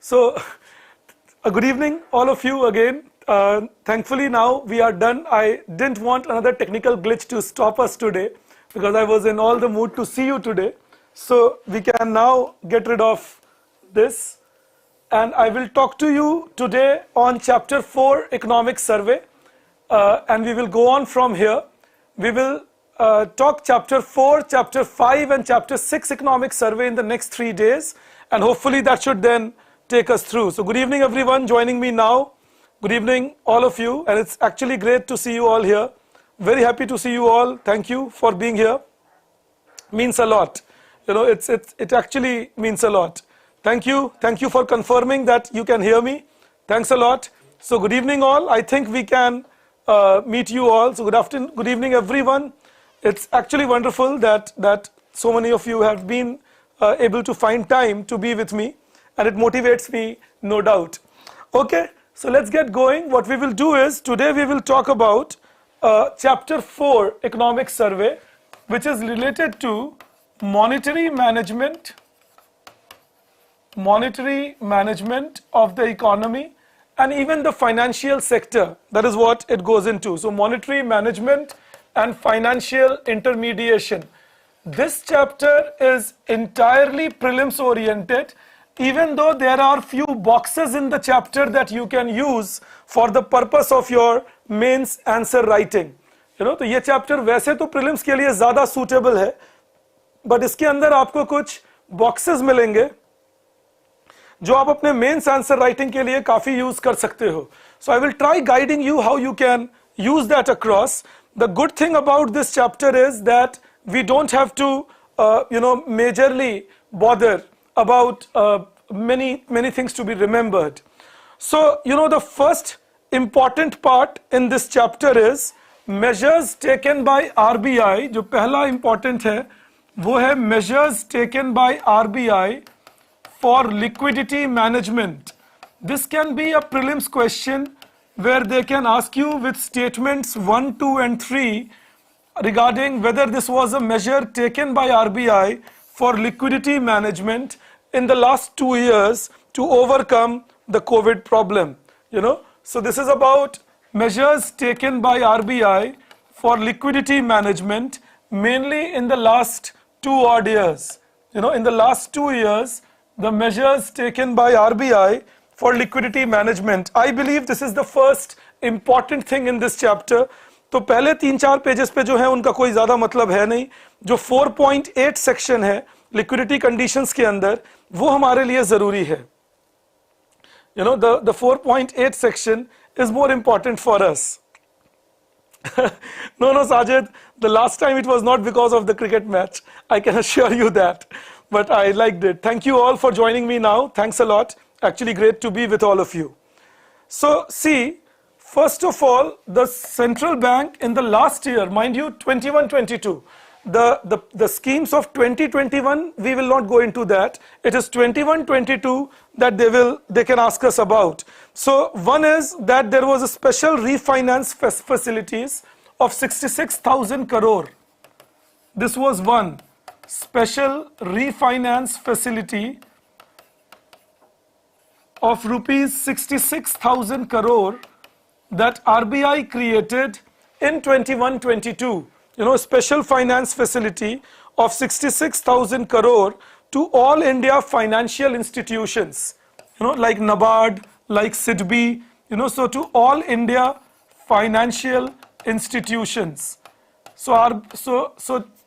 So, good evening, all of you again. Thankfully, now we are done. I didn't want another technical glitch to stop us today because I was in all the mood to see you today. So, we can now get rid of this. And I will talk to you today on Chapter 4, Economic Survey. And we will go on from here. We will talk Chapter 4, Chapter 5 and Chapter 6 Economic Survey in the next 3 days. And hopefully that should then take us through. So good evening everyone joining me now. Good evening all of you, and it's actually great to see you all here. Very happy to see you all. Thank you for being here. Means a lot. You know, it actually means a lot. Thank you for confirming that you can hear me. Thanks a lot. So good evening all. I think we can meet you all. So good evening everyone. It's actually wonderful that so many of you have been able to find time to be with me. And it motivates me, no doubt. Okay, so let's get going. What we will do is, today we will talk about Chapter 4, Economic Survey, which is related to monetary management of the economy and even the financial sector. That is what it goes into. So monetary management and financial intermediation. This chapter is entirely prelims oriented, even though there are few boxes in the chapter that you can use for the purpose of your mains answer writing. You know, तो ये chapter वैसे तो prelims के लिए ज़्यादा suitable है, but इसके अंदर आपको कुछ boxes मिलेंगे जो आप अपने mains answer writing के लिए काफी use कर सकते हो. So I will try guiding you how you can use that across. The good thing about this chapter is that we don't have to, majorly bother about many things to be remembered. So, the first important part in this chapter is measures taken by RBI. जो पहला important है, वो है measures taken by RBI for liquidity management. This can be a prelims question where they can ask you with statements 1, 2 and 3 regarding whether this was a measure taken by RBI for liquidity management in the last 2 years to overcome the COVID problem. So this is about measures taken by RBI for liquidity management, mainly in the last 2 odd years. In the last 2 years, the measures taken by RBI for liquidity management. I believe this is the first important thing in this chapter. तो पहले 3-4 pages पे जो है उनका कोई ज्यादा मतलब है नहीं. जो 4.8 सेक्शन है लिक्विडिटी कंडीशंस के अंदर, वो हमारे लिए जरूरी है. The 4.8 section is more important for us. No, Sajid, the last time it was not because of the cricket match. I can assure you that. But I liked it. Thank you all for joining me now. Thanks a lot. Actually great to be with all of you. So see, first of all, the central bank in the last year, mind you, 21-22, the schemes of 2021, we will not go into that. It is 21-22 that they can ask us about. So one is that there was a special refinance facilities of 66,000 crore. This was one special refinance facility of rupees 66,000 crore that RBI created in 21-22. Special finance facility of 66,000 crore to all India financial institutions, like NABARD, like SIDBI, so to all India financial institutions. So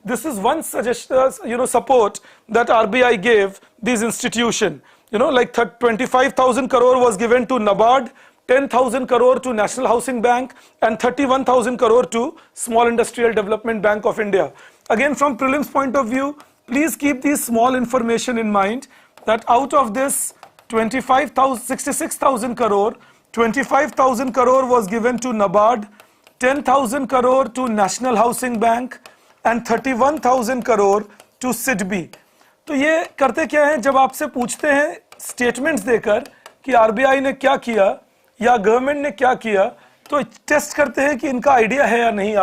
this is one suggestion, support that RBI gave these institutions. Like 25,000 crore was given to NABARD, 10,000 crore to National Housing Bank and 31,000 crore to Small Industrial Development Bank of India. Again, from prelims point of view, please keep these small information in mind that out of this 66,000 crore, 25,000 crore was given to NABARD, 10,000 crore to National Housing Bank and 31,000 crore to SIDBI. तो ये करते क्या हैं, जब आपसे पूछते हैं statements देकर कि आरबीआई ने क्या किया या गवर्नमेंट ने क्या किया, तो टेस्ट करते हैं कि इनका आइडिया है या नहीं,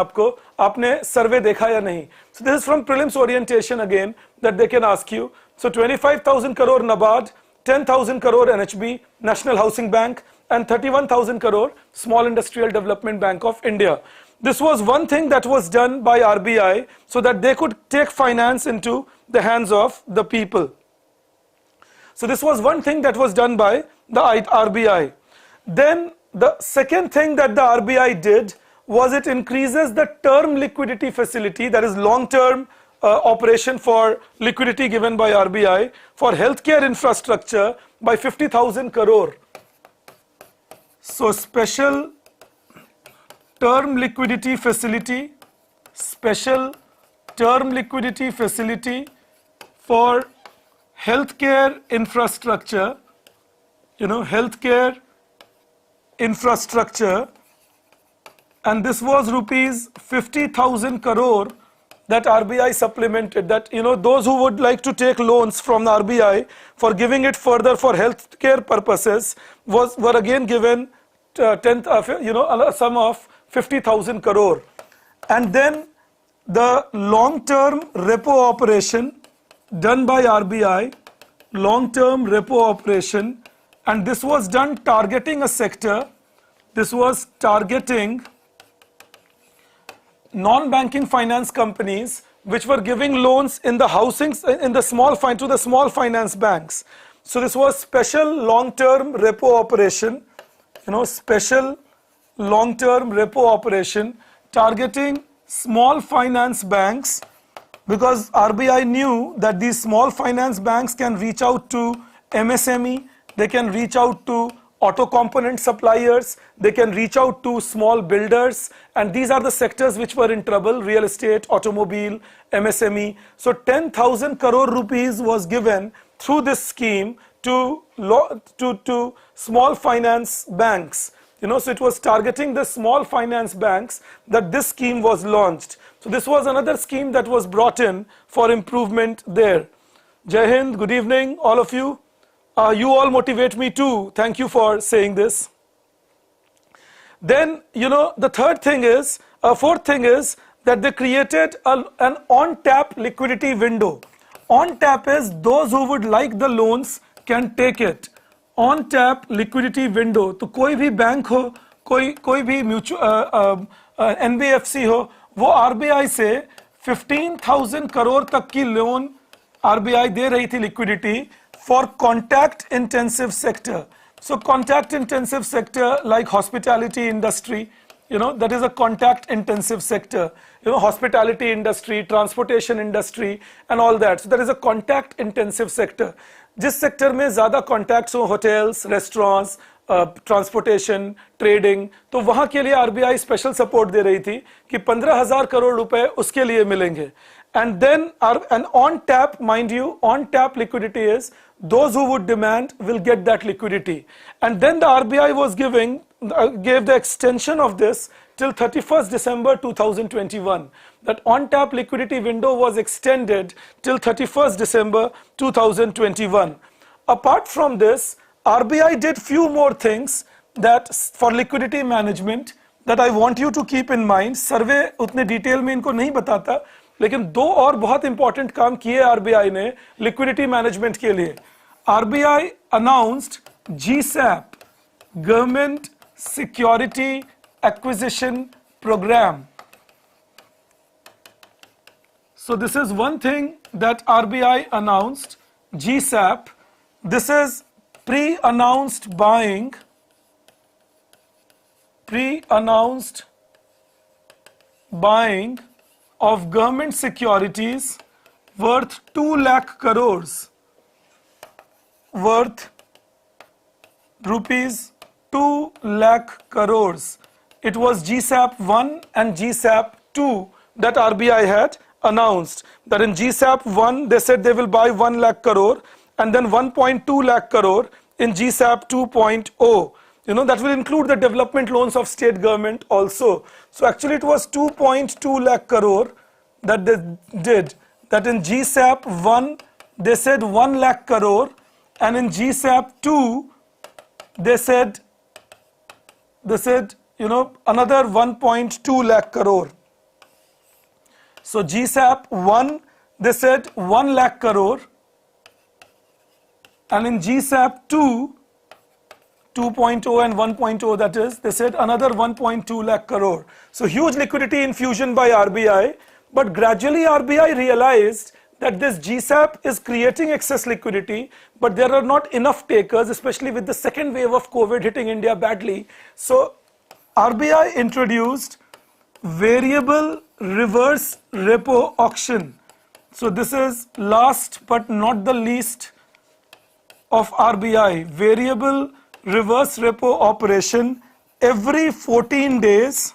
आपने सर्वे देखा या नहीं. So this is from prelims orientation again that they can ask you. So 25,000 crore NABARD, 10,000 crore NHB, National Housing Bank, and 31,000 crore Small Industrial Development Bank of India. This was one thing that was done by RBI so that they could take finance into the hands of the people. So this was one thing that was done by the RBI. Then the second thing that the RBI did was it increases the term liquidity facility, that is long-term operation for liquidity given by RBI for healthcare infrastructure by 50,000 crore. So special term liquidity facility, special term liquidity facility for healthcare infrastructure, healthcare infrastructure, and this was rupees 50,000 crore that RBI supplemented. That those who would like to take loans from the RBI for giving it further for healthcare purposes were again given a sum of 50,000 crore. And then the long-term repo operation done by RBI, long-term repo operation, and this was done targeting a sector. This was targeting non-banking finance companies which were giving loans in the housing to the small finance banks. So this was special long-term repo operation, special long-term repo operation targeting small finance banks, because RBI knew that these small finance banks can reach out to MSME, they can reach out to auto component suppliers, they can reach out to small builders, and these are the sectors which were in trouble: real estate, automobile, MSME. So 10,000 crore rupees was given through this scheme to small finance banks. So it was targeting the small finance banks that this scheme was launched. So this was another scheme that was brought in for improvement there. Jai Hind, good evening all of you. You all motivate me too. Thank you for saying this. Then, the fourth thing is that they created an on-tap liquidity window. On-tap is those who would like the loans can take it. On-tap liquidity window. तो कोई भी bank हो, कोई भी NBFC हो, वो RBI से 15,000 crore तक की लोन RBI दे रही थी liquidity for contact intensive sector. So contact intensive sector like hospitality industry, that is a contact intensive sector, hospitality industry, transportation industry and all that. So that is a contact intensive sector. जिस sector में ज़्यादा contacts हो, hotels, restaurants, transportation, trading, तो वहाँ के लिए RBI special support दे रही थी कि 15,000 करोड़ रुपए उसके लिए मिलेंगे. And then and on tap, mind you, on tap liquidity is those who would demand will get that liquidity. And then the RBI was gave the extension of this till 31st December 2021. That on tap liquidity window was extended till 31st December 2021. Apart from this, RBI did few more things that for liquidity management that I want you to keep in mind. Survey उतने detail में इनको नहीं बताता, लेकिन दो और बहुत important काम किए आरबीआई ने लिक्विडिटी मैनेजमेंट के लिए. RBI announced GSAP, government security acquisition programme. So this is one thing that RBI announced, GSAP. This is pre-announced buying of government securities worth 2 lakh crores, worth rupees 2 lakh crores. It was GSAP 1 and GSAP 2 that RBI had announced. That in GSAP 1 they said they will buy 1 lakh crore and then 1.2 lakh crore in GSAP 2.0. That will include the development loans of state government also. So actually it was 2.2 lakh crore that they did. That in GSAP 1 they said 1 lakh crore and in GSAP 2 they said another 1.2 lakh crore. So GSAP 1 they said 1 lakh crore And in GSAP 2, 2.0 and 1.0, that is, they said another 1.2 lakh crore. So huge liquidity infusion by RBI, but gradually RBI realized that this GSAP is creating excess liquidity, but there are not enough takers, especially with the second wave of COVID hitting India badly. So RBI introduced variable reverse repo auction. So this is last but not the least of RBI, variable reverse repo operation every 14 days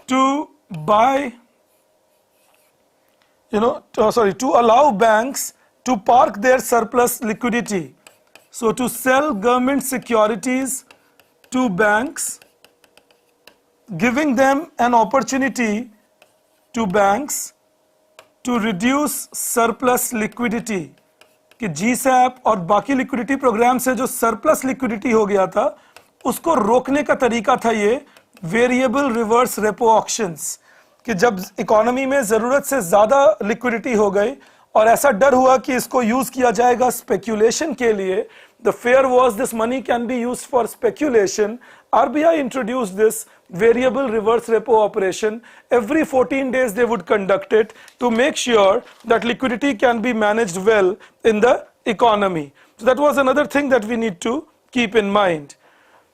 to buy, to allow banks to park their surplus liquidity. So to sell government securities to banks, giving them an opportunity to banks to reduce surplus liquidity. कि GSAP और बाकी liquidity programme से जो surplus liquidity हो गया था उसको रोकने का तरीका था ये वेरिएबल रिवर्स रेपो ऑक्शंस, कि जब इकोनॉमी में ज़रूरत से ज़्यादा लिक्विडिटी हो गई और ऐसा डर हुआ कि इसको यूज़ किया जाएगा स्पेक्यूलेशन के लिए, the fear was this money can be used for speculation, RBI introduced this variable reverse repo operation. Every 14 days they would conduct it to make sure that liquidity can be managed well in the economy. So that was another thing that we need to keep in mind.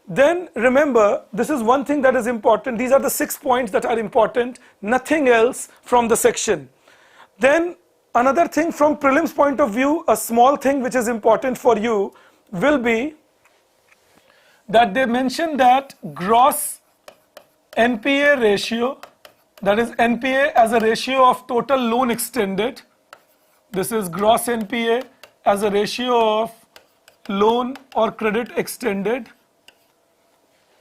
Then remember, this is one thing that is important. These are the 6 points that are important, nothing else from the section. Then another thing from prelims point of view, a small thing which is important for you will be that they mention that gross NPA ratio, that is NPA as a ratio of total loan extended. This is gross NPA as a ratio of loan or credit extended.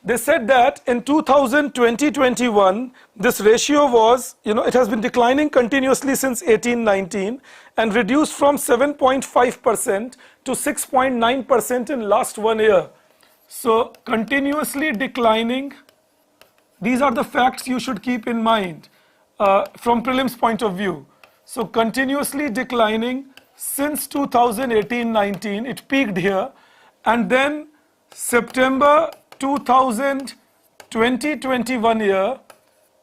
They said that in 2020-21, this ratio was, it has been declining continuously since 18-19 and reduced from 7.5% to 6.9% in last 1 year. So continuously declining. These are the facts you should keep in mind from prelims point of view. So continuously declining since 2018-19, it peaked here, and then September 2020-21 year,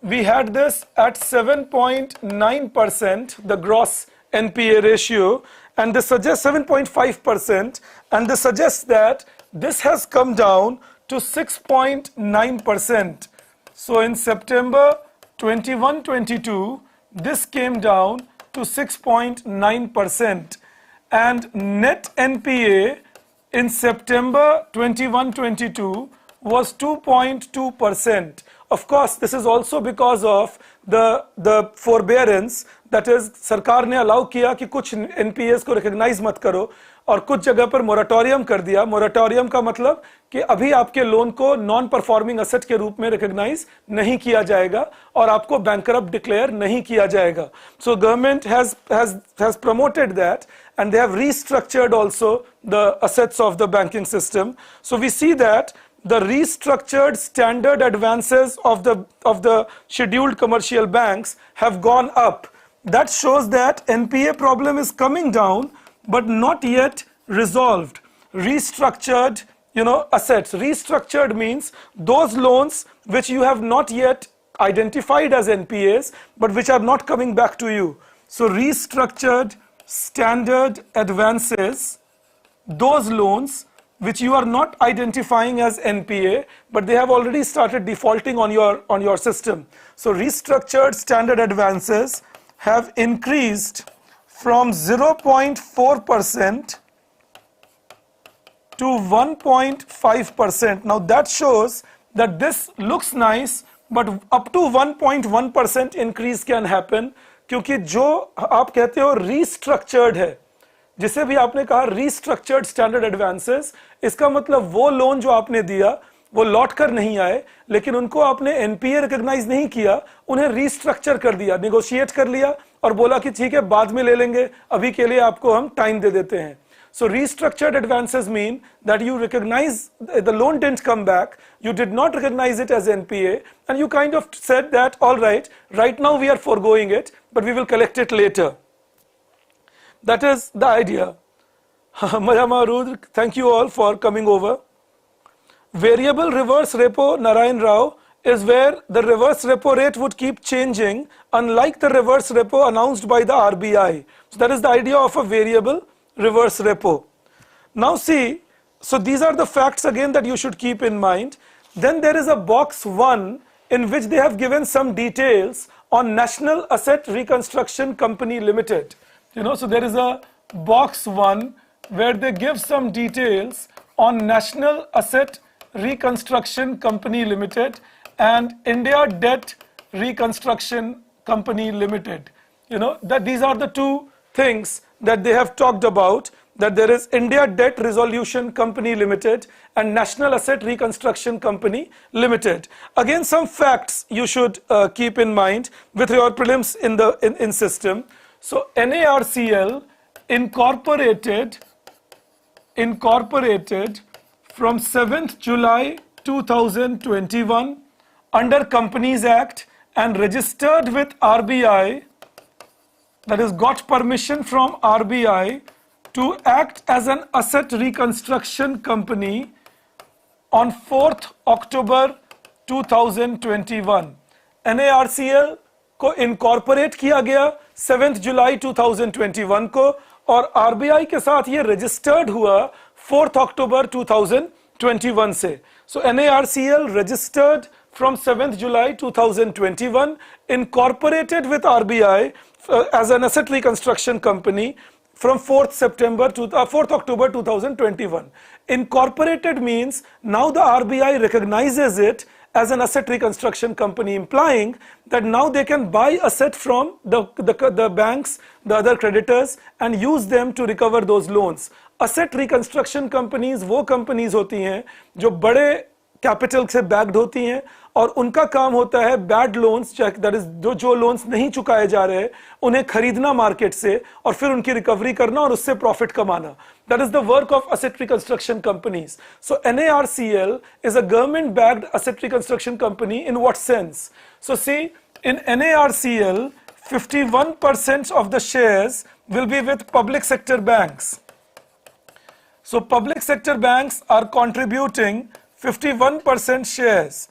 we had this at 7.9%, the gross NPA ratio, and this suggests 7.5%, and this suggests that this has come down to 6.9%. So in September 21-22, this came down to 6.9%, and net NPA in September 21-22 was 2.2%. Of course, this is also because of the forbearance, that is, सरकार ने allow किया कि कुछ NPAs को recognise मत करो और कुछ जगह पर मोरेटोरियम कर दिया. मोरेटोरियम का मतलब कि अभी आपके लोन को नॉन परफॉर्मिंग असेट के रूप में रिकॉग्नाइज नहीं किया जाएगा और आपको बैंकरप्ट डिक्लेयर नहीं किया जाएगा. So government has promoted that, and they have restructured also the assets of the banking system. So we see that the restructured standard advances of the scheduled commercial banks have gone up. That shows that NPA problem is coming down, but not yet resolved. Restructured, assets. Restructured means those loans which you have not yet identified as NPAs, but which are not coming back to you. So restructured standard advances, those loans which you are not identifying as NPA, but they have already started defaulting on your system. So restructured standard advances have increased from 0.4% to 1.5%. Now that shows that this looks nice, but up to 1.1% increase can happen, क्योंकि जो आप कहते हो restructured है, जिसे भी आपने कहा restructured standard advances, इसका मतलब वो लोन जो आपने दिया वो लौट कर नहीं आए, लेकिन उनको आपने एनपीए रिकॉग्नाइज नहीं किया, उन्हें रीस्ट्रक्चर कर दिया, नेगोशिएट कर लिया और बोला कि ठीक है बाद में ले लेंगे, अभी के लिए आपको हम टाइम दे देते हैं. So restructured advances mean that you recognize the loan didn't come back, you did not recognize it as NPA, and you kind of said that, all right now we are foregoing it, but we will collect it later. That is the idea. Maya Marud, thank you all for coming over. Variable reverse repo, Narayan Rao, is where the reverse repo rate would keep changing, unlike the reverse repo announced by the RBI. So that is the idea of a variable reverse repo. Now see, so these are the facts again that you should keep in mind. Then there is a box 1 in which they have given some details on National Asset Reconstruction Company Limited. So there is a box 1 where they give some details on National Asset Reconstruction Company Limited and India Debt Reconstruction Company Limited. That these are the two things that they have talked about, that there is India Debt Resolution Company Limited and National Asset Reconstruction Company Limited. Again, some facts you should keep in mind with your prelims in system. So NARCL incorporated from 7th July 2021 under Companies Act and registered with RBI, that is got permission from RBI to act as an asset reconstruction company on 4th October 2021. NARCL को incorporate किया गया 7th July 2021 को और RBI के साथ ये registered हुआ 4th October 2021 से. So NARCL registered from 7th July 2021, incorporated with RBI as an asset reconstruction company from 4th October 2021. Incorporated means now the RBI recognizes it as an asset reconstruction company, implying that now they can buy asset from the banks, the other creditors, and use them to recover those loans. Asset reconstruction companies वो companies होती हैं जो बड़े capital से backed होती हैं और उनका काम होता है बैड लोन्स, दैट इज जो लोन्स नहीं चुकाए जा रहे उन्हें खरीदना मार्केट से और फिर उनकी रिकवरी करना और उससे प्रॉफिट कमाना. That is the work of asset reconstruction companies. So NARCL is a government backed asset reconstruction company in what sense? So see, in NARCL 51% of the shares will be with public sector banks. So public sector banks are contributing 51% shares.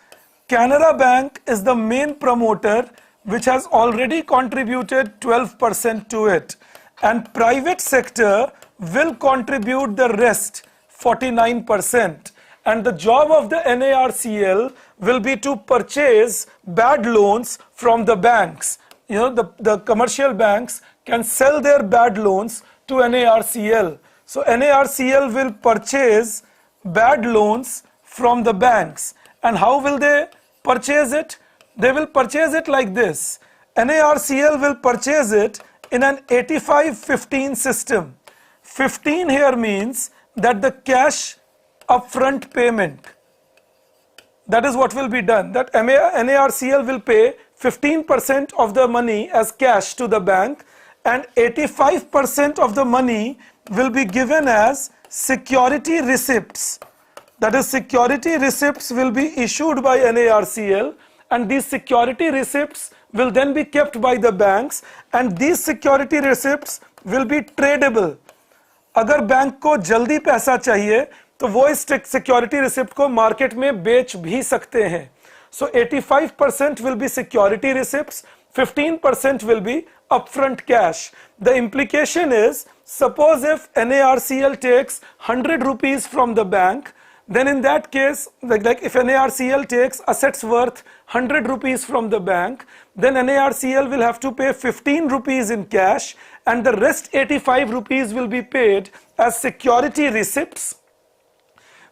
Canara Bank is the main promoter, which has already contributed 12% to it, and private sector will contribute the rest, 49%. And the job of the NARCL will be to purchase bad loans from the banks. The commercial banks can sell their bad loans to NARCL. So NARCL will purchase bad loans from the banks. And how will they purchase it? They will purchase it like this. NARCL will purchase it in an 85-15 system. 15 here means that the cash upfront payment, that is what will be done, that NARCL will pay 15% of the money as cash to the bank and 85% of the money will be given as security receipts. That is, security receipts will be issued by NARCL and these security receipts will then be kept by the banks and these security receipts will be tradable. अगर bank को जल्दी पैसा चाहिए तो वो इस security receipt को market में बेच भी सकते हैं. So 85% will be security receipts, 15% will be upfront cash. The implication is, suppose if NARCL takes 100 rupees from the bank, then in that case, like if NARCL takes assets worth 100 rupees from the bank, then NARCL will have to pay 15 rupees in cash and the rest 85 rupees will be paid as security receipts.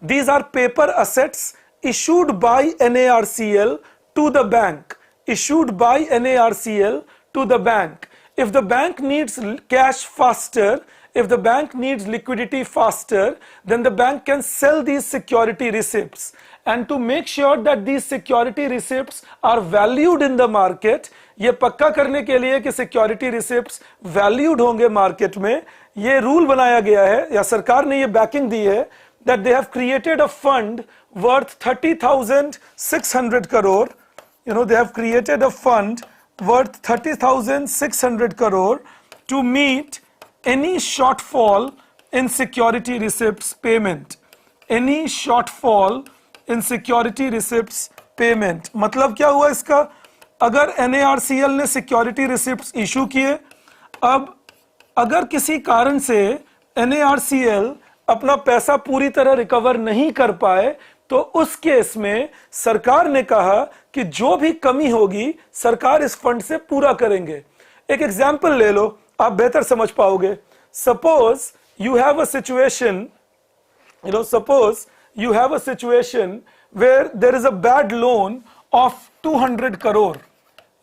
These are paper assets issued by NARCL to the bank. Issued by NARCL to the bank. If the bank needs cash faster, if the bank needs liquidity faster, then the bank can sell these security receipts. And to make sure that these security receipts are valued in the market, ये पक्का करने के लिए कि security receipts valued होंगे market में, ये rule बनाया गया है या सरकार ने ये backing दी है that they have created a fund worth 30,600 crore. They have created a fund worth 30,600 crore to meet any shortfall in security receipts payment. Any shortfall in security receipts payment. मतलब क्या हुआ इसका? अगर NARCL ने security receipts issue किए, अब अगर किसी कारण से NARCL अपना पैसा पूरी तरह रिकवर नहीं कर पाए, तो उस केस में सरकार ने कहा कि जो भी कमी होगी सरकार इस फंड से पूरा करेंगे. एक एग्जाम्पल ले लो, आप बेहतर समझ पाओगे. Suppose you have a situation, suppose you have a situation where there is a bad loan of 200 crore.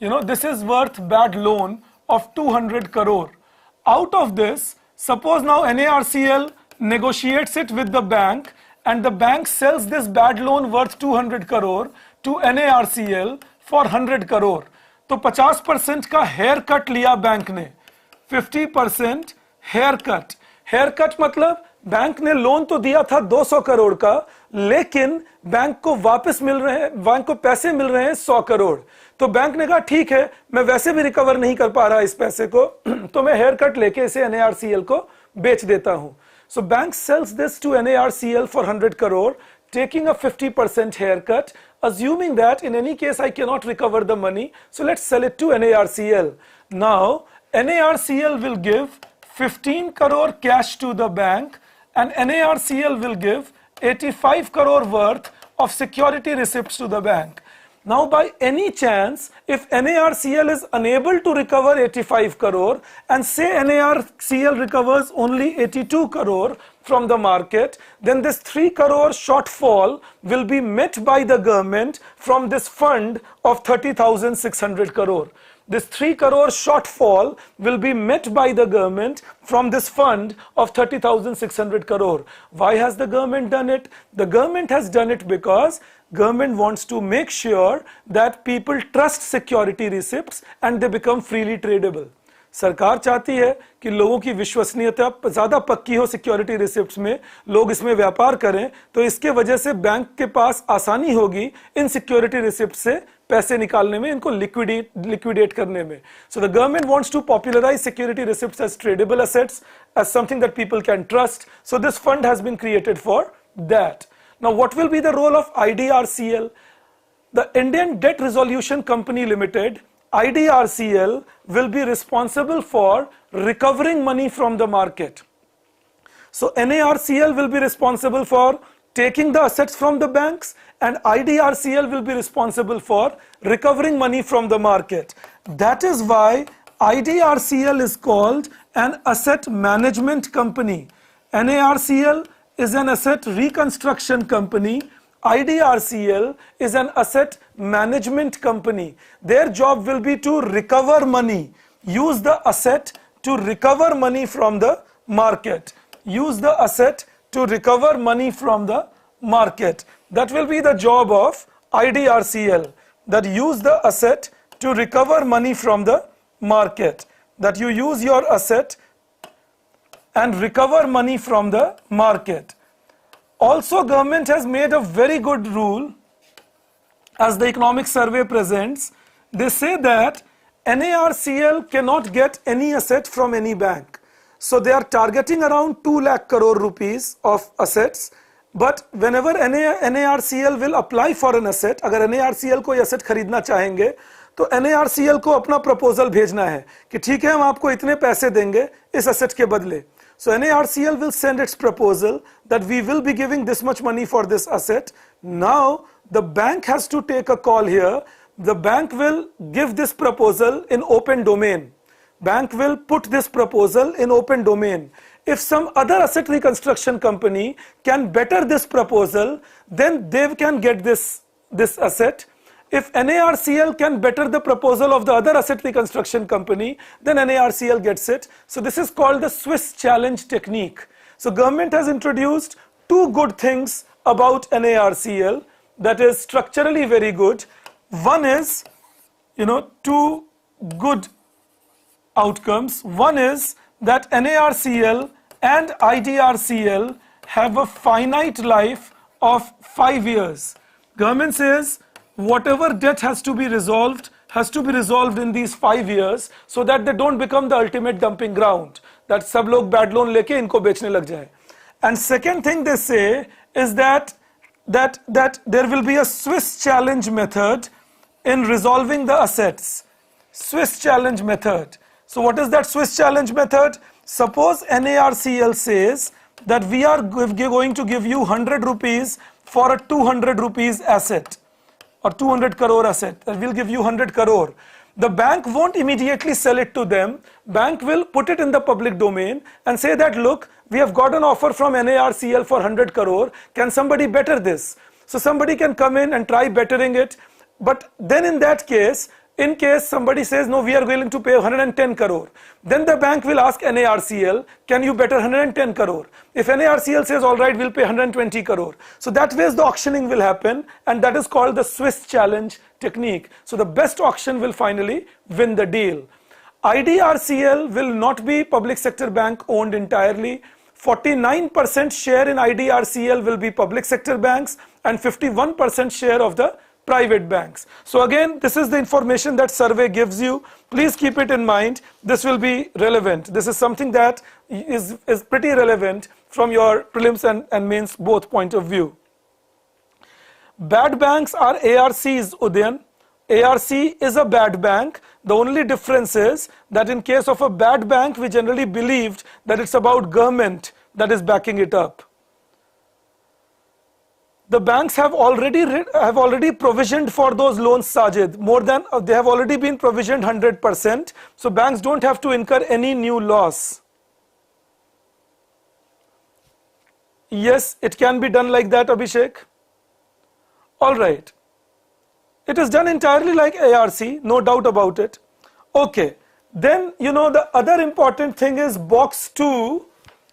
This is worth bad loan of 200 crore. Out of this, suppose now NARCL negotiates it with the bank and the bank sells this bad loan worth 200 crore to NARCL for 100 crore. तो 50% का hair cut लिया bank ने, 50% hair cut. Hair cut मतलब bank ने loan तो दिया था 200 करोड़ का, लेकिन बैंक को वापस मिल रहे हैं, बैंक को पैसे मिल रहे हैं 100 करोड़. तो बैंक ने कहा ठीक है, मैं वैसे भी रिकवर नहीं कर पा रहा इस पैसे को, तो मैं हेयर कट लेके इसे NARCL को बेच देता हूं. So bank sells this to NARCL for 100 crore, taking a 50% haircut, assuming that in any case I cannot recover the money, so let's sell it to NARCL. Now NARCL will give 15 crore cash to the bank and NARCL will give 85 crore worth of security receipts to the bank. Now by any chance, if NARCL is unable to recover 85 crore and say NARCL recovers only 82 crore from the market, then this 3 crore shortfall will be met by the government from this fund of 30,600 crore. This 3 crore shortfall will be met by the government from this fund of 30,600 crore. Why has the government done it? The government has done it because government wants to make sure that people trust security receipts and they become freely tradable. सरकार चाहती है कि लोगों की विश्वसनीयता ज्यादा पक्की हो सिक्योरिटी रिसिप्ट्स में, लोग इसमें व्यापार करें, तो इसके वजह से बैंक के पास आसानी होगी इन सिक्योरिटी रिसिप्ट से पैसे निकालने में, इनको लिक्विडेट करने में. So the government wants to popularise security receipts as tradable assets, as something that people can trust. So this fund has been created for that. Now what will be the role of IDRCL? The Indian Debt Resolution Company Limited, IDRCL, will be responsible for recovering money from the market. So NARCL will be responsible for taking the assets from the banks and IDRCL will be responsible for recovering money from the market. That is why IDRCL is called an asset management company. NARCL is an asset reconstruction company. IDRCL is an asset management company. Their job will be to recover money, use the asset to recover money from the market. Use the asset to recover money from the market. That will be the job of IDRCL, that use the asset to recover money from the market. That you use your asset and recover money from the market. Also, government has made a very good rule, as the economic survey presents. They say that NARCL cannot get any asset from any bank. So they are targeting around 2 lakh crore rupees of assets. But whenever NARCL will apply for an asset, अगर NARCL कोई asset खरीदना चाहेंगे, तो NARCL को अपना proposal भेजना है कि ठीक है, हम आपको इतने पैसे देंगे इस asset के बदले. So NARCL will send its proposal that we will be giving this much money for this asset. Now the bank has to take a call here. The bank will give this proposal in open domain. Bank will put this proposal in open domain. If some other asset reconstruction company can better this proposal, then they can get this asset. If NARCL can better the proposal of the other asset reconstruction company, then NARCL gets it. So this is called the Swiss challenge technique. So government has introduced two good things about NARCL that is structurally very good. One is, two good outcomes. One is that NARCL and IDRCL have a finite life of 5 years. Government says whatever debt has to be resolved has to be resolved in these 5 years so that they don't become the ultimate dumping ground, that सब लोग bad loan लेके इनको बेचने लग जाए. And second thing they say is that there will be a Swiss challenge method in resolving the assets. Swiss challenge method. So what is that Swiss challenge method? Suppose NARCL says that we are going to give you 100 rupees for a 200 rupees asset or 200 crore asset. We'll give you 100 crore. The bank won't immediately sell it to them. Bank will put it in the public domain and say that, look, we have got an offer from NARCL for 100 crore. Can somebody better this? So somebody can come in and try bettering it. But then in that case, in case somebody says, no, we are willing to pay 110 crore, then the bank will ask NARCL, can you better 110 crore? If NARCL says, all right, we'll pay 120 crore. So that way the auctioning will happen, and that is called the Swiss challenge technique. So the best auction will finally win the deal. IDRCL will not be public sector bank owned entirely. 49% share in IDRCL will be public sector banks and 51% share of the private banks. So again, this is the information that survey gives you. Please keep it in mind. This will be relevant. This is something that is pretty relevant from your prelims and mains both point of view. Bad banks are ARCs, Udayan. ARC is a bad bank. The only difference is that in case of a bad bank, we generally believed that it's about government that is backing it up. The banks have already provisioned for those loans, Sajid. They have already been provisioned 100%. So banks don't have to incur any new loss. Yes, it can be done like that, Abhishek. All right. It is done entirely like ARC, no doubt about it. Okay. Then, the other important thing is box 2.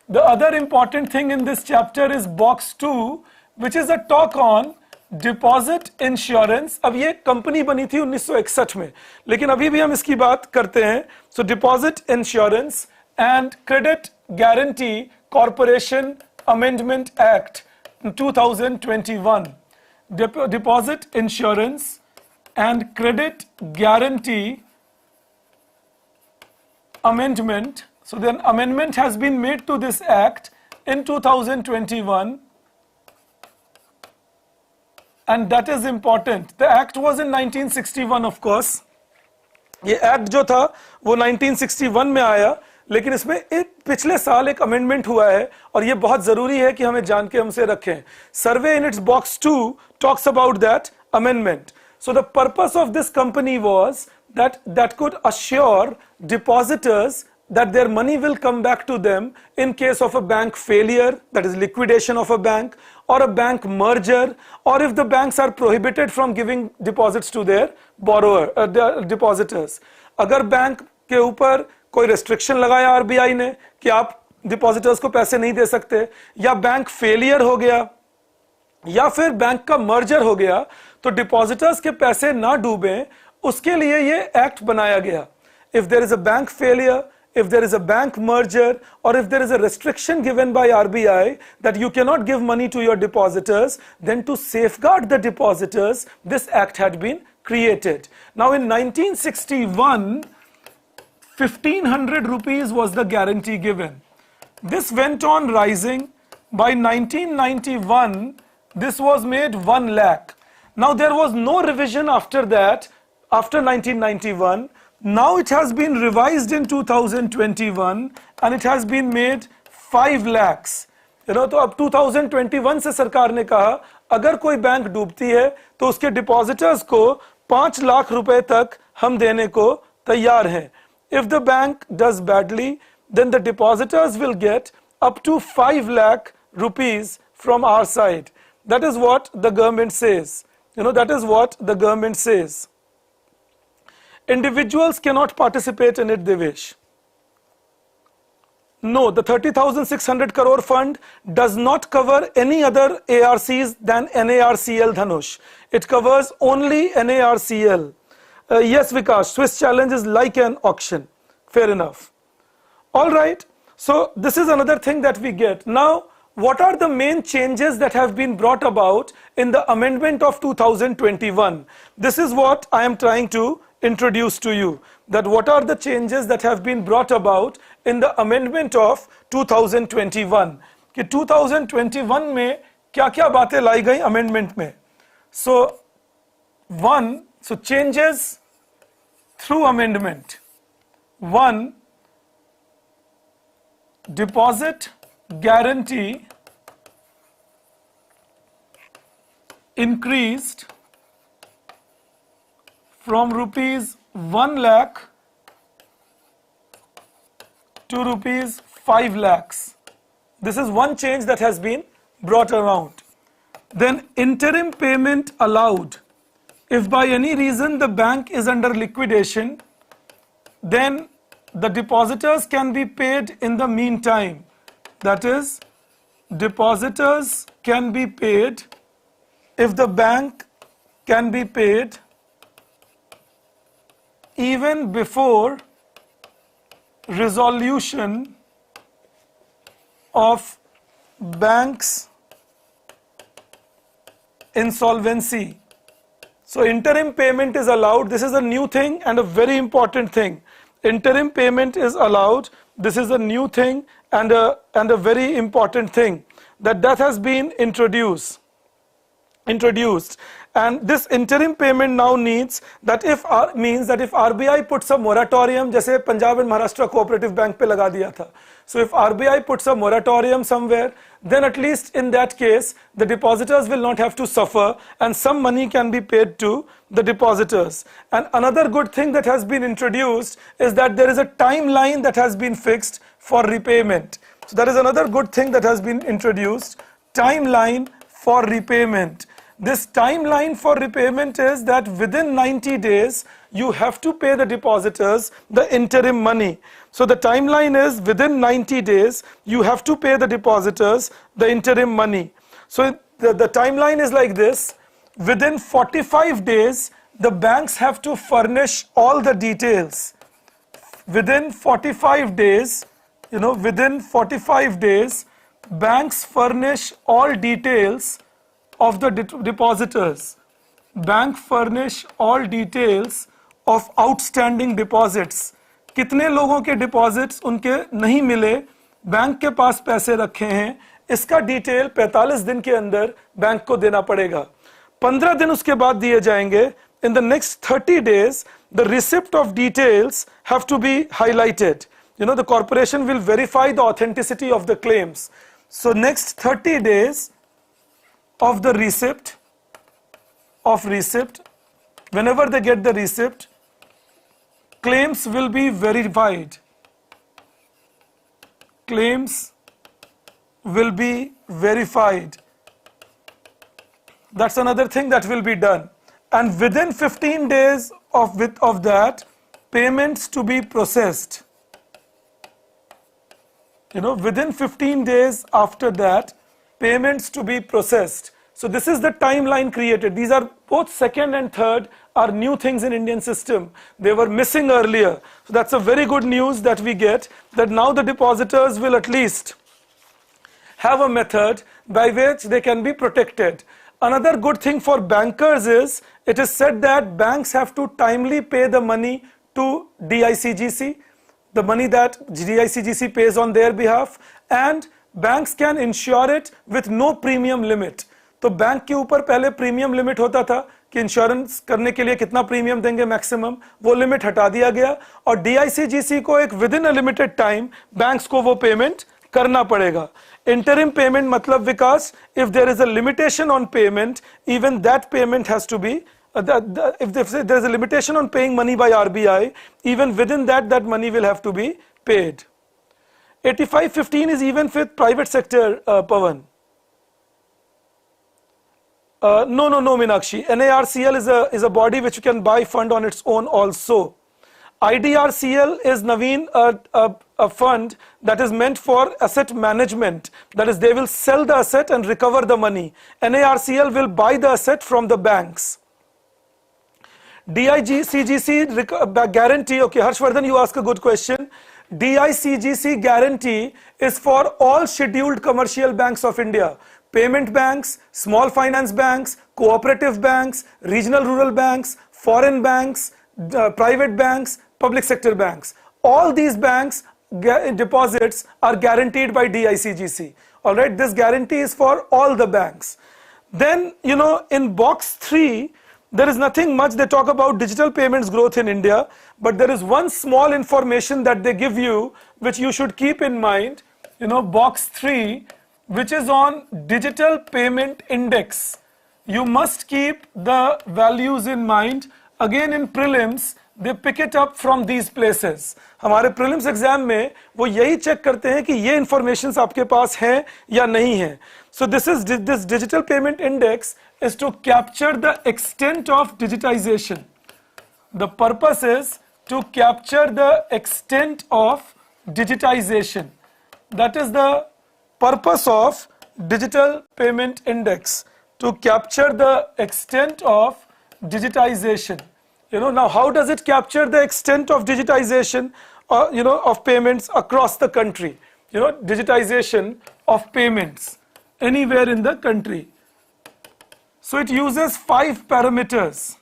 The other important thing in this chapter is box 2, which is a talk on deposit insurance. अब ये company बनी थी 1961 में, लेकिन अभी भी हम इसकी बात करते हैं. So deposit insurance and credit guarantee corporation amendment act 2021. Deposit insurance and credit guarantee amendment. So then amendment has been made to this act in 2021. And that is important. The act was in 1961, of course. ये act जो था वो 1961 में आया, लेकिन इसमें पिछले साल एक amendment हुआ है और ये बहुत जरूरी है कि हमें जान के हमसे रखें. Survey in its box 2 talks about that amendment. So the purpose of this company was that could assure depositors that their money will come back to them in case of a bank failure, that is liquidation of a bank, or a bank merger, or if the banks are prohibited from giving deposits to their their depositors. अगर bank के ऊपर कोई restriction लगाया RBI ने कि आप depositors को पैसे नहीं दे सकते, या बैंक failure हो गया, या फिर बैंक का merger हो गया, तो depositors के पैसे ना डूबें, उसके लिए ये act बनाया गया. If there is a bank failure, if there is a bank merger, or if there is a restriction given by RBI that you cannot give money to your depositors, then to safeguard the depositors, this act had been created. Now in 1961, 1500 rupees was the guarantee given. This went on rising. By 1991, this was made 1 lakh. Now there was no revision after that, after 1991. Now it has been revised in 2021 and it has been made 5 lakhs. तो अब 2021 से सरकार ने कहा अगर कोई bank डूबती है तो उसके डिपॉजिटर्स को 5 लाख रुपए तक हम देने को तैयार हैं. If the bank does badly, then the depositors will get up to 5 lakh rupees from our side. That is what the government says. That is what the government says. Individuals cannot participate in it, Devesh. No, the 30,600 crore fund does not cover any other ARCs than NARCL, Dhanush. It covers only NARCL. Yes, Vikas, Swiss challenge is like an auction. Fair enough. All right. So this is another thing that we get. Now, what are the main changes that have been brought about in the amendment of 2021? This is what I am trying to introduce to you that what are the changes that have been brought about in the amendment of 2021 कि 2021 में क्या-क्या बातें लाई गई amendment में. So one, so changes through amendment. One, deposit guarantee increased from rupees 1 lakh to rupees 5 lakhs. This is one change that has been brought around. Then interim payment allowed. If by any reason the bank is under liquidation, then the depositors can be paid in the meantime. That is, depositors can be paid if the bank can be paid even before resolution of bank's insolvency. So interim payment is allowed. This is a new thing and a very important thing. Interim payment is allowed. This is a new thing and a very important thing that has been introduced. And this interim payment now needs that means that if RBI puts a moratorium, जैसे Punjab and Maharashtra Cooperative Bank पे लगा दिया था. So if RBI puts a moratorium somewhere, then at least in that case, the depositors will not have to suffer and some money can be paid to the depositors. And another good thing that has been introduced is that there is a timeline that has been fixed for repayment. So that is another good thing that has been introduced, timeline for repayment. This timeline for repayment is that within 90 days, you have to pay the depositors the interim money. So the timeline is within 90 days, you have to pay the depositors the interim money. So the timeline is like this. Within 45 days, the banks have to furnish all the details. Within 45 days, within 45 days, banks furnish all details of the depositors. Bank furnish all details of outstanding deposits. कितने लोगों के deposits उनके नहीं मिले, bank के पास पैसे रखे हैं, इसका डिटेल 45 दिन के अंदर बैंक को देना पड़ेगा. 15 दिन उसके बाद दिए जाएंगे. In the next 30 days, the receipt of details have to be highlighted. The corporation will verify the authenticity of the claims. So next 30 days of the receipt, whenever they get the receipt, claims will be verified. Claims will be verified. That's another thing that will be done. And within 15 days of that, payments to be processed. Within 15 days after that, payments to be processed. So this is the timeline created. These are both second and third are new things in Indian system. They were missing earlier. So that's a very good news that we get, that now the depositors will at least have a method by which they can be protected. Another good thing for bankers is, it is said that banks have to timely pay the money to DICGC, the money that DICGC pays on their behalf, and banks can insure it with no premium limit. तो bank के ऊपर पहले premium limit होता था कि insurance करने के लिए कितना प्रीमियम देंगे मैक्सिमम, वो लिमिट हटा दिया गया और DICGC को एक within a limited time banks को वो पेमेंट करना पड़ेगा. इंटरिम पेमेंट मतलब विकास, if there is a limitation on payment, even that payment has to be if there is a limitation on paying money by RBI, even within that money will have to be paid. 8515 is even with private sector, Pawan. No, Meenakshi. NARCL is a body which you can buy fund on its own also. IDRCL is, Naveen, a fund that is meant for asset management. That is, they will sell the asset and recover the money. NARCL will buy the asset from the banks. DICGC guarantee, okay, Harshvardhan, you ask a good question. DICGC guarantee is for all scheduled commercial banks of India. Payment banks, small finance banks, cooperative banks, regional rural banks, foreign banks, private banks, public sector banks. All these banks deposits are guaranteed by DICGC. All right, this guarantee is for all the banks. Then, in box 3, there is nothing much. They talk about digital payments growth in India, but there is one small information that they give you, which you should keep in mind. Box 3, which is on digital payment index. You must keep the values in mind. Again, in prelims, they pick it up from these places. हमारे prelims exam में वो यही check करते हैं कि ये informations आपके पास हैं या नहीं हैं. So this digital payment index is to capture the extent of digitization. The purpose is to capture the extent of digitization. That is the purpose of digital payment index, to capture the extent of digitization. Now how does it capture the extent of digitization, of payments across the country? Digitization of payments anywhere in the country. So it uses 5 parameters.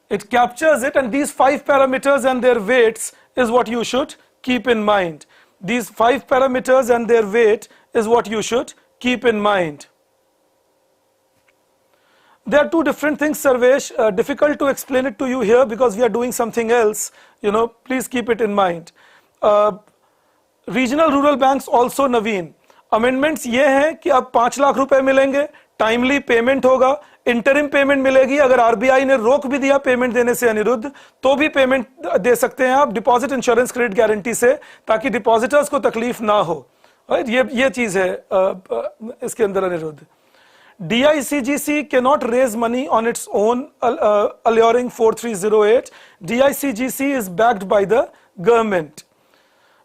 It captures it, and these 5 parameters and their weights is what you should keep in mind. These 5 parameters and their weight is what you should keep in mind. There are two different things, Sarvesh. Difficult to explain it to you here because we are doing something else. Please keep it in mind. Regional rural banks also, Naveen. Amendments ये हैं कि अब 5 लाख रुपए मिलेंगे, timely payment होगा, interim payment मिलेगी. अगर RBI ने रोक भी दिया पेमेंट देने से अनिरुद्ध, तो भी पेमेंट दे सकते हैं आप डिपॉजिट इंश्योरेंस क्रेडिट गारंटी से, ताकि डिपॉजिटर्स को तकलीफ ना हो. ये चीज है इसके अंदर Anirudh. DICGC cannot raise money on its own, alluring 4308. DICGC is backed by the government.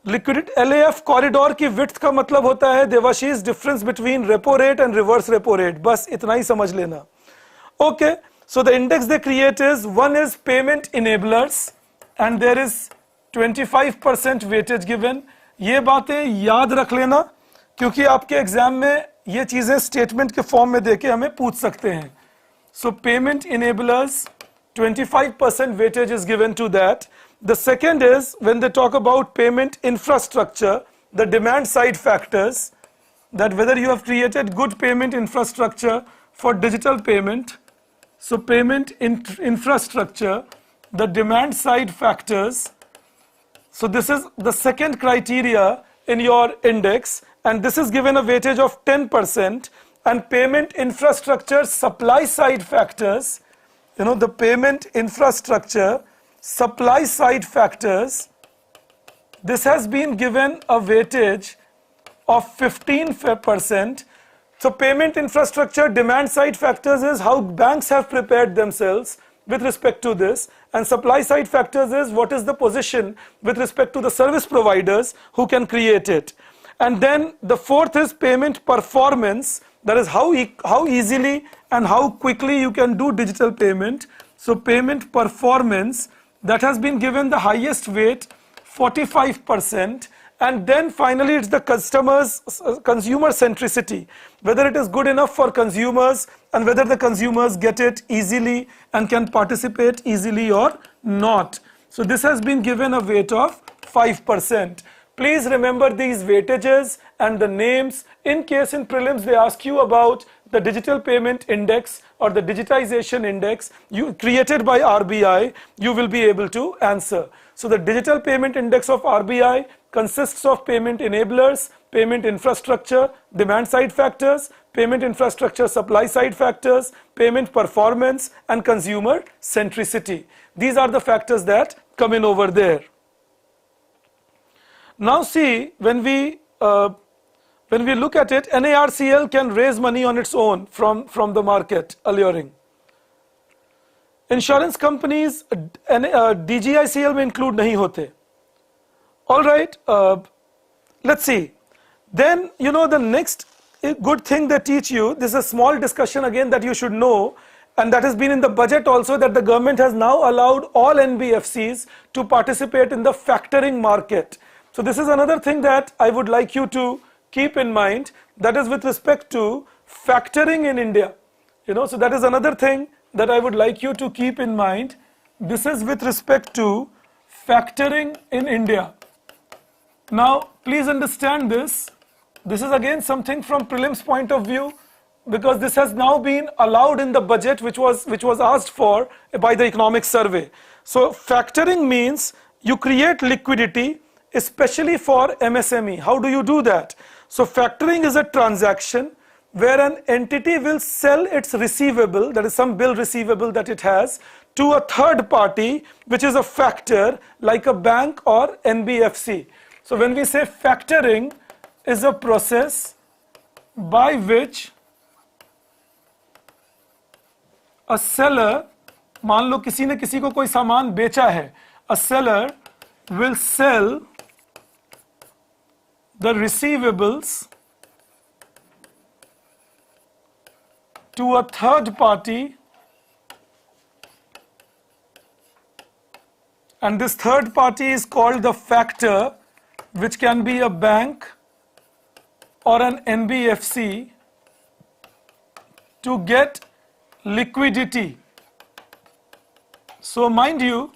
Liquidity LAF corridor की width का मतलब होता है Debashish difference between repo rate and reverse repo rate. बस इतना ही समझ लेना. Okay, so the index they create is, one is payment enablers and there is 25% weightage given. ये बातें याद रख लेना क्योंकि आपके एग्जाम में ये चीजें स्टेटमेंट के फॉर्म में देके हमें पूछ सकते हैं. So payment enablers, 25% weightage is given to that. The second is, when they talk about payment infrastructure, the demand side factors, that whether you have created good payment infrastructure for digital payment. So payment infrastructure, the demand side factors. So this is the second criteria in your index, and this is given a weightage of 10%. And payment infrastructure supply side factors, the payment infrastructure supply side factors, this has been given a weightage of 15%. So payment infrastructure demand side factors is how banks have prepared themselves with respect to this, and supply side factors is what is the position with respect to the service providers who can create it. And then the fourth is payment performance, that is how easily and how quickly you can do digital payment. So payment performance, that has been given the highest weight, 45%. And then finally it's the consumer centricity, whether it is good enough for consumers and whether the consumers get it easily and can participate easily or not. So this has been given a weight of 5%. Please remember these weightages and the names. In case in prelims they ask you about the digital payment index or the digitization index created by RBI, you will be able to answer. So the digital payment index of RBI consists of payment enablers, payment infrastructure, demand side factors, payment infrastructure supply side factors, payment performance, and consumer centricity. These are the factors that come in over there. Now see, when we look at it, NARCL can raise money on its own from the market, alluring. Insurance companies DGICL में include नहीं होते. All right, let's see. Then, the next good thing they teach you, this is a small discussion again that you should know, and that has been in the budget also, that the government has now allowed all NBFCs to participate in the factoring market. So this is another thing that I would like you to keep in mind, that is with respect to factoring in India. So that is another thing that I would like you to keep in mind. This is with respect to factoring in India. Now, please understand this. This is again something from prelims point of view, because this has now been allowed in the budget which was asked for by the economic survey. So factoring means you create liquidity especially for MSME. How do you do that? So factoring is a transaction where an entity will sell its receivable, that is some bill receivable that it has, to a third party which is a factor like a bank or NBFC. So when we say factoring is a process by which a seller, मान लो किसी ने किसी को कोई सामान बेचा है, a seller will sell the receivables to a third party, and this third party is called the factor, which can be a bank or an NBFC, to get liquidity. So mind you,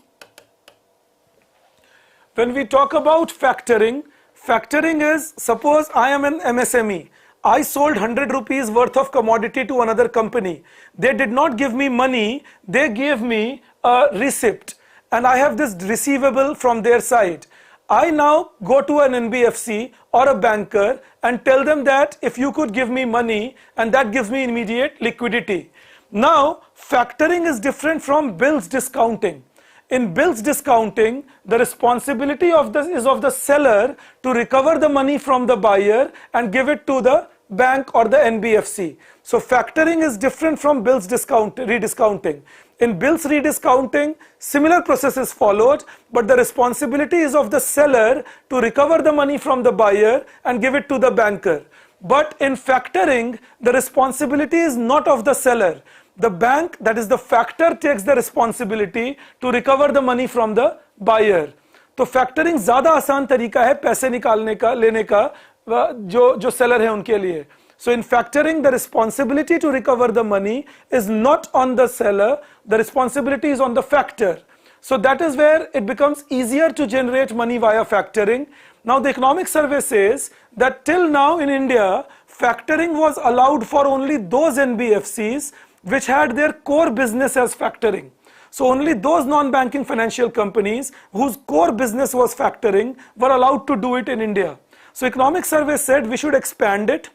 when we talk about factoring, factoring is, suppose I am an MSME. I sold 100 rupees worth of commodity to another company. They did not give me money, they gave me a receipt, and I have this receivable from their side. I now go to an NBFC or a banker and tell them that if you could give me money, and that gives me immediate liquidity. Now, factoring is different from bills discounting. In bills discounting, the responsibility of this is of the seller to recover the money from the buyer and give it to the bank or the NBFC. So factoring is different from bills rediscounting. In bills rediscounting, similar process is followed, but the responsibility is of the seller to recover the money from the buyer and give it to the banker. But in factoring, the responsibility is not of the seller. The bank, that is the factor, takes the responsibility to recover the money from the buyer. तो factoring ज्यादा आसान तरीका है पैसे निकालने का, लेने का, जो सेलर है उनके लिए. So in factoring, the responsibility to recover the money is not on the seller, the responsibility is on the factor. So that is where it becomes easier to generate money via factoring. Now the economic survey says that till now in India, factoring was allowed for only those NBFCs which had their core business as factoring. So only those non-banking financial companies whose core business was factoring were allowed to do it in India. So economic survey said we should expand it,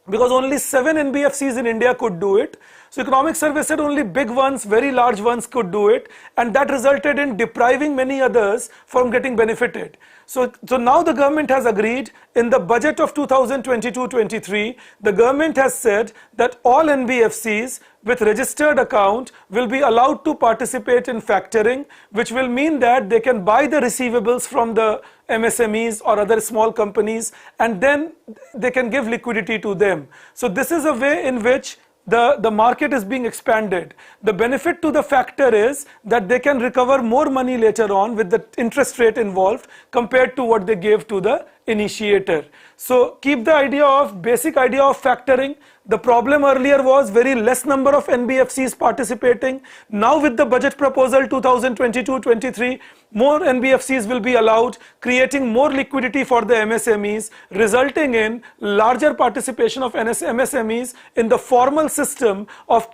because only 7 NBFCs in India could do it. So economic survey said only big ones, very large ones could do it, and that resulted in depriving many others from getting benefited. So now the government has agreed in the budget of 2022-23, the government has said that all NBFCs with registered account will be allowed to participate in factoring, which will mean that they can buy the receivables from the MSMEs or other small companies, and then they can give liquidity to them. So this is a way in which the market is being expanded. The benefit to the factor is that they can recover more money later on with the interest rate involved compared to what they gave to the initiator. So keep the basic idea of factoring. The problem earlier was very less number of NBFCs participating. Now with the budget proposal 2022-23, more NBFCs will be allowed, creating more liquidity for the MSMEs, resulting in larger participation of MSMEs in the formal system of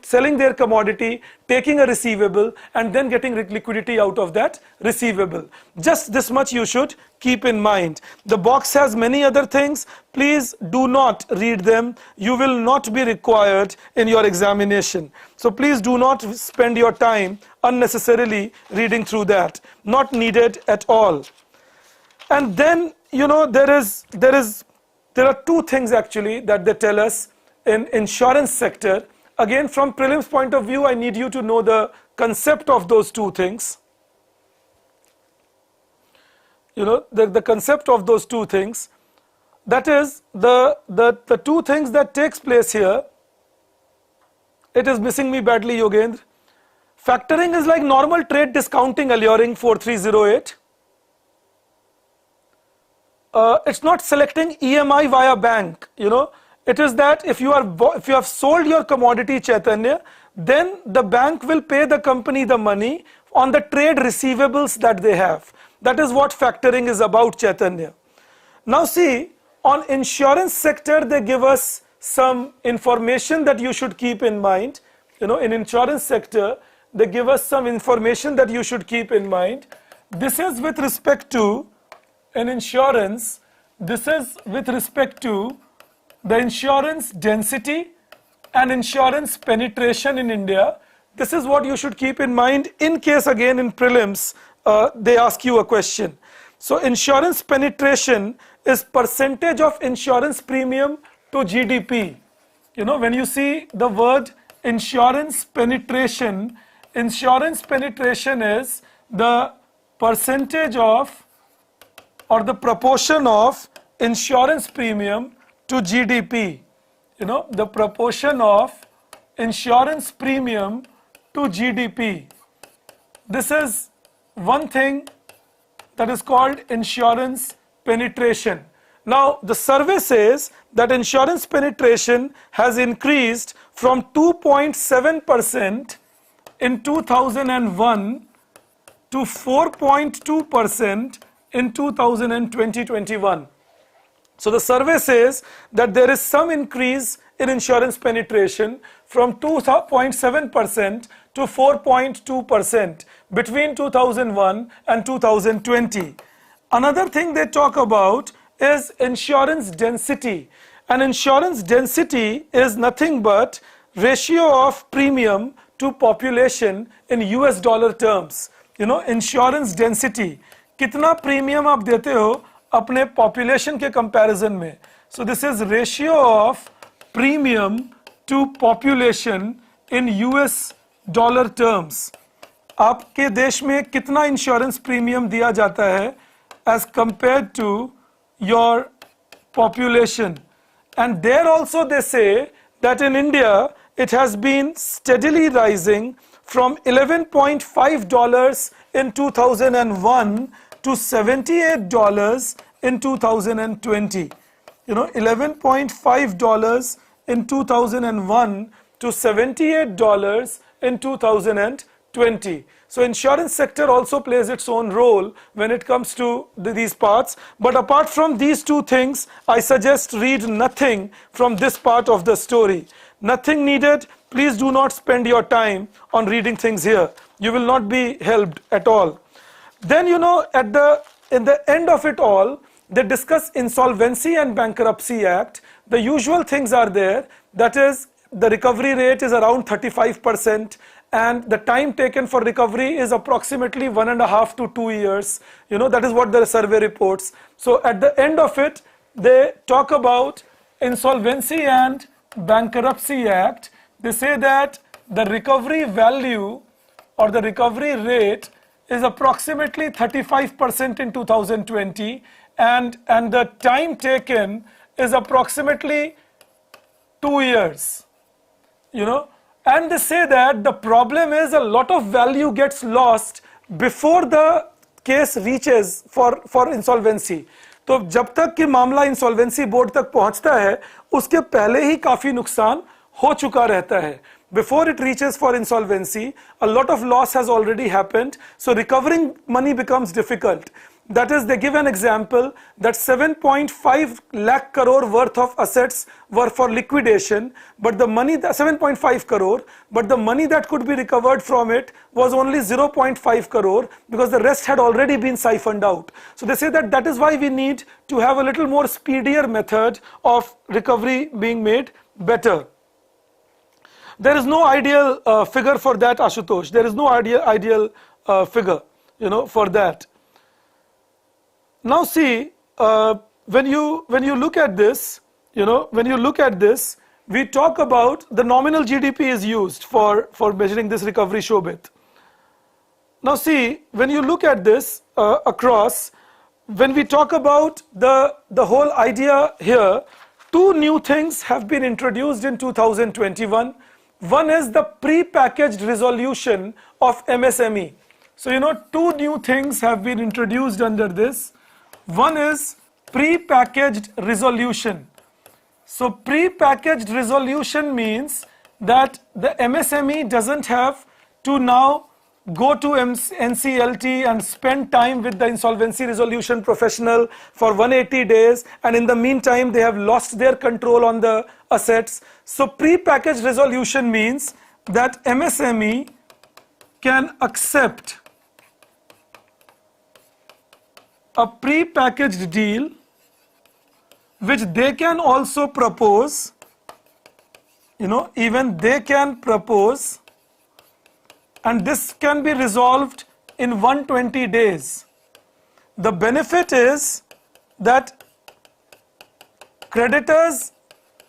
selling their commodity, taking a receivable, and then getting liquidity out of that receivable. Just this much you should keep in mind. The box has many other things. Please do not read them. You will not be required in your examination. So please do not spend your time unnecessarily reading through that. Not needed at all. And then, you know, there are two things actually that they tell us in insurance sector. Again, from prelims point of view, I need you to know the concept of those two things. You know, the concept of those two things. That is, the two things that takes place here. It is missing me badly, Yogendra. Factoring is like normal trade discounting, alluring 4308. It's not selecting EMI via bank, you know. It is that if you have sold your commodity, Chaitanya, then the bank will pay the company the money on the trade receivables that they have. That is what factoring is about, Chaitanya. Now see, on insurance sector, they give us some information that you should keep in mind. In insurance sector, they give us some information that you should keep in mind. This is with respect to an insurance. This is with respect to the insurance density and insurance penetration in India. This is what you should keep in mind in case again in prelims they ask you a question. So insurance penetration is percentage of insurance premium to GDP. When you see the word insurance penetration is the percentage of or the proportion of insurance premium to GDP. The proportion of insurance premium to GDP. This is one thing that is called insurance penetration. Now, the survey says that insurance penetration has increased from 2.7% in 2001 to 4.2% in 2020-21. So the survey says that there is some increase in insurance penetration from 2.7% to 4.2% between 2001 and 2020. Another thing they talk about is insurance density. And insurance density is nothing but ratio of premium to population in US dollar terms. Insurance density. कितना premium आप देते हो अपने population के comparison में. So this is ratio of premium to population in US dollar terms. आपके देश में कितना insurance premium दिया जाता है as compared to your population. And there also they say that in India it has been steadily rising from $11.5 in 2001 to $78 in 2020. $11.5 in 2001 to $78 in 2020. So insurance sector also plays its own role when it comes to these parts. But apart from these two things, I suggest read nothing from this part of the story. Nothing needed. Please do not spend your time on reading things here. You will not be helped at all. Then in the end of it all, they discuss Insolvency and Bankruptcy Act. The usual things are there. That is, the recovery rate is around 35%. And the time taken for recovery is approximately 1.5 to 2 years. That is what the survey reports. So at the end of it, they talk about Insolvency and Bankruptcy Act. They say that the recovery value or the recovery rate is approximately 35% in 2020, and the time taken is approximately 2 years. And they say that the problem is a lot of value gets lost before the case reaches for insolvency. तो जब तक कि मामला insolvency board तक पहुंचता है उसके पहले ही काफी नुकसान हो चुका रहता है. Before it reaches for insolvency, a lot of loss has already happened, so recovering money becomes difficult. That is, they give an example that 7.5 lakh crore worth of assets were for liquidation, but the money, 7.5 crore, but the money that could be recovered from it was only 0.5 crore because the rest had already been siphoned out. So they say that is why we need to have a little more speedier method of recovery being made better. There is no ideal figure for that, Ashutosh. There is no ideal figure, for that. Now see, when you look at this, we talk about the nominal GDP is used for measuring this recovery shobit. Now see, when you look at this across, when we talk about the whole idea here, two new things have been introduced in 2021. One is the pre-packaged resolution of MSME. So two new things have been introduced under this. One is pre-packaged resolution. So pre-packaged resolution means that the MSME doesn't have to now go to NCLT and spend time with the insolvency resolution professional for 180 days, and in the meantime they have lost their control on the assets. So pre-packaged resolution means that MSME can accept a pre-packaged deal which they can also propose, even they can propose, and this can be resolved in 120 days. The benefit is that creditors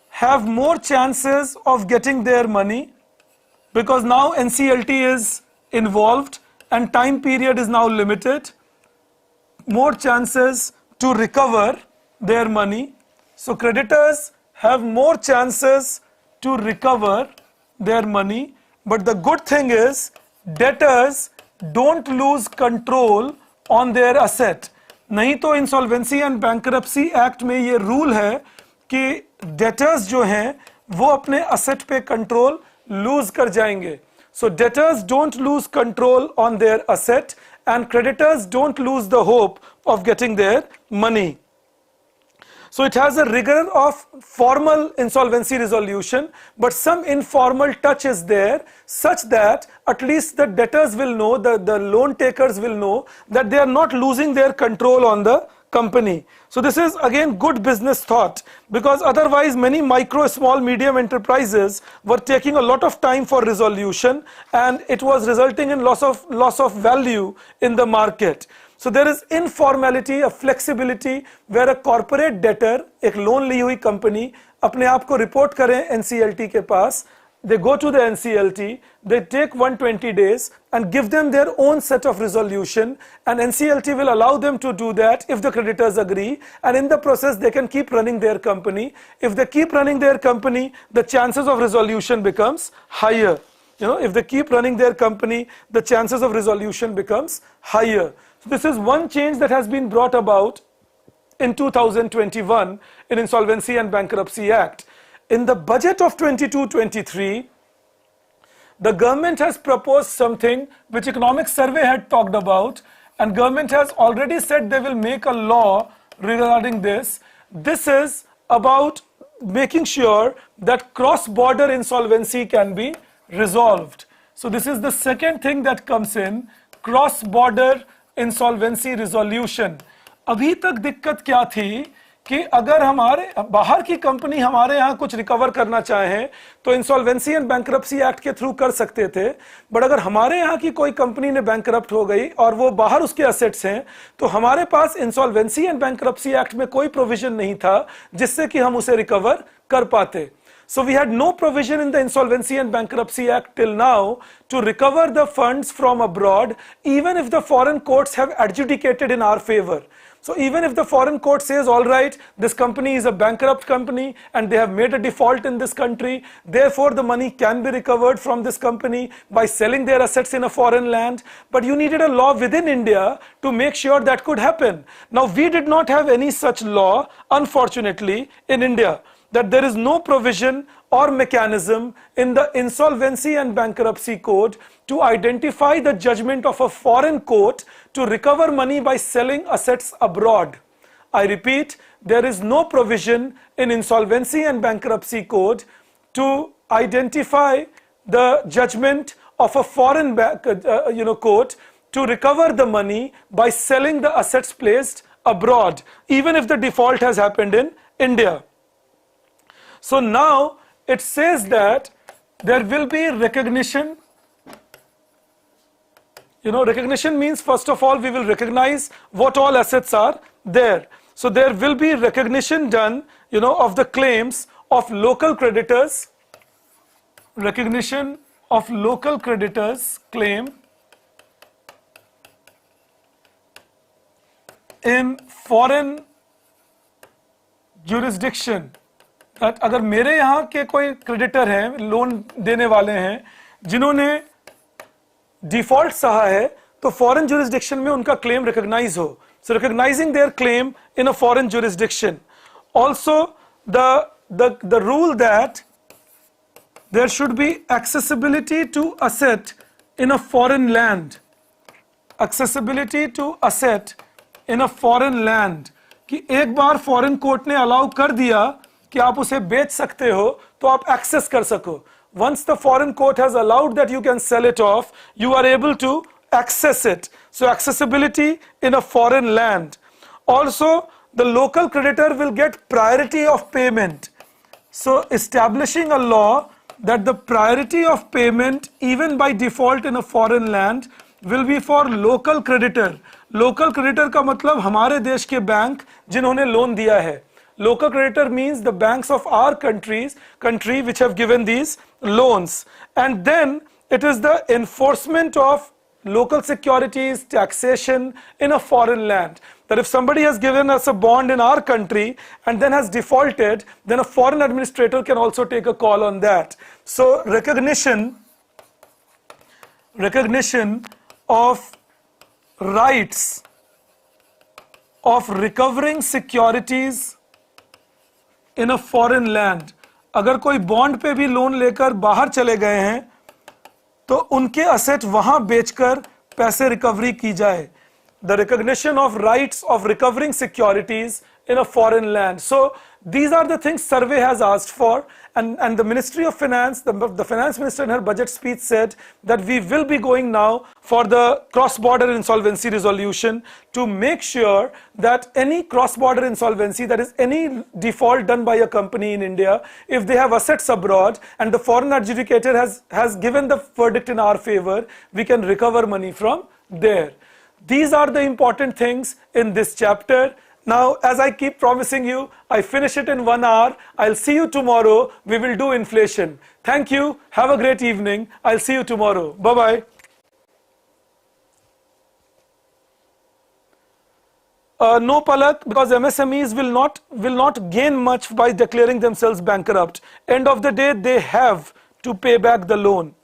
have more chances of getting their money because now NCLT is involved and time period is now limited. More chances to recover their money. So creditors have more chances to recover their money. But the good thing is debtors don't lose control on their asset. नहीं तो insolvency and bankruptcy act में ये rule है कि debtors जो हैं वो अपने असेट पे कंट्रोल लूज कर जाएंगे. So debtors don't lose control on their asset and creditors don't lose the hope of getting their money. So it has a rigor of formal insolvency resolution, but some informal touch is there such that at least the debtors will know, the loan takers will know that they are not losing their control on the company. So this is again good business thought, because otherwise many micro, small, medium enterprises were taking a lot of time for resolution and it was resulting in loss of value in the market. So there is informality, a flexibility where a corporate debtor, एक loan ली हुई company अपने आप को report करें NCLT के पास, they go to the NCLT, they take 120 days and give them their own set of resolution, and NCLT will allow them to do that if the creditors agree, and in the process they can keep running their company. If they keep running their company, the chances of resolution becomes higher. If they keep running their company, the chances of resolution becomes higher. So this is one change that has been brought about in 2021 in Insolvency and Bankruptcy Act. In the budget of 22-23, the government has proposed something which Economic Survey had talked about, and government has already said they will make a law regarding this. This is about making sure that cross-border insolvency can be resolved. So this is the second thing that comes in, cross-border insolvency resolution. अभी तक दिक्कत क्या थी कि अगर हमारे बाहर की कंपनी हमारे यहाँ कुछ रिकवर करना चाहे तो इंसॉल्वेंसी एंड बैंकरप्सी एक्ट के थ्रू कर सकते थे, बट अगर हमारे यहाँ की कोई कंपनी ने बैंकरप्ट हो गई और वो बाहर उसके असेट्स हैं तो हमारे पास इंसॉल्वेंसी एंड बैंकरप्सी एक्ट में कोई प्रोविजन नहीं था जिससे कि हम उसे रिकवर कर पाते. So we had no provision in the Insolvency and Bankruptcy Act till now to recover the funds from abroad, even if the foreign courts have adjudicated in our favor. So even if the foreign court says, all right, this company is a bankrupt company and they have made a default in this country, therefore the money can be recovered from this company by selling their assets in a foreign land. But you needed a law within India to make sure that could happen. Now we did not have any such law, unfortunately, in India. That there is no provision or mechanism in the Insolvency and Bankruptcy Code to identify the judgment of a foreign court to recover money by selling assets abroad. I repeat, there is no provision in Insolvency and Bankruptcy Code to identify the judgment of a foreign court to recover the money by selling the assets placed abroad, even if the default has happened in India. So now it says that there will be recognition. Recognition means first of all we will recognize what all assets are there. So there will be recognition done, of the claims of local creditors. Recognition of local creditors claim in foreign jurisdiction. अगर मेरे यहाँ के कोई creditor हैं, loan देने वाले हैं जिन्होंने डिफॉल्ट सहा है, तो फॉरेन जुरिस्डिक्शन में उनका क्लेम रिकॉग्नाइज हो. So recognising their claim in a foreign jurisdiction. Also the rule that there should be accessibility to asset in a foreign land. Accessibility to asset in a foreign land. कि एक बार foreign court ने allow कर दिया कि आप उसे बेच सकते हो तो आप एक्सेस कर सको. Once the foreign court has allowed that you can sell it off, you are able to access it. So accessibility in a foreign land. Also, the local creditor will get priority of payment. So establishing a law that the priority of payment even by default in a foreign land will be for local creditor. Local creditor का मतलब हमारे देश के bank जिन्होंने loan दिया है. Local creditor means the banks of our country which have given these loans. And then it is the enforcement of local securities, taxation in a foreign land. That if somebody has given us a bond in our country and then has defaulted, then a foreign administrator can also take a call on that. So recognition of rights of recovering securities in a foreign land. अगर कोई bond पे भी loan लेकर बाहर चले गए हैं तो उनके असेट वहां बेचकर पैसे रिकवरी की जाए. The recognition of rights of recovering securities in a foreign land. So these are the things survey has asked for, and the Ministry of Finance, the Finance Minister in her budget speech said that we will be going now for the cross-border insolvency resolution to make sure that any cross-border insolvency, that is any default done by a company in India, if they have assets abroad and the foreign adjudicator has given the verdict in our favor, we can recover money from there. These are the important things in this chapter. Now, as I keep promising you, I finish it in 1 hour. I'll see you tomorrow. We will do inflation. Thank you. Have a great evening. I'll see you tomorrow. Bye-bye. No, Palak, because MSMEs will not gain much by declaring themselves bankrupt. End of the day, they have to pay back the loan.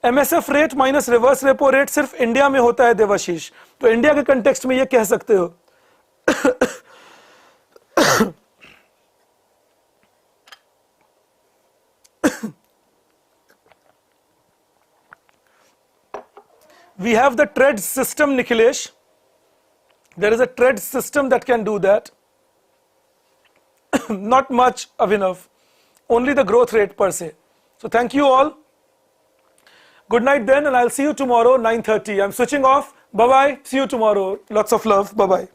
MSF rate minus reverse repo rate सिर्फ India में होता है देवाशीष, तो India के context में ये कह सकते हो. We have the TRED system, Nikhilesh. There is a TRED system that can do that. Not much, Abhinav. Only the growth rate per se. So thank you all. Good night then, and I'll see you tomorrow 9:30. I'm switching off. Bye-bye. See you tomorrow. Lots of love. Bye-bye.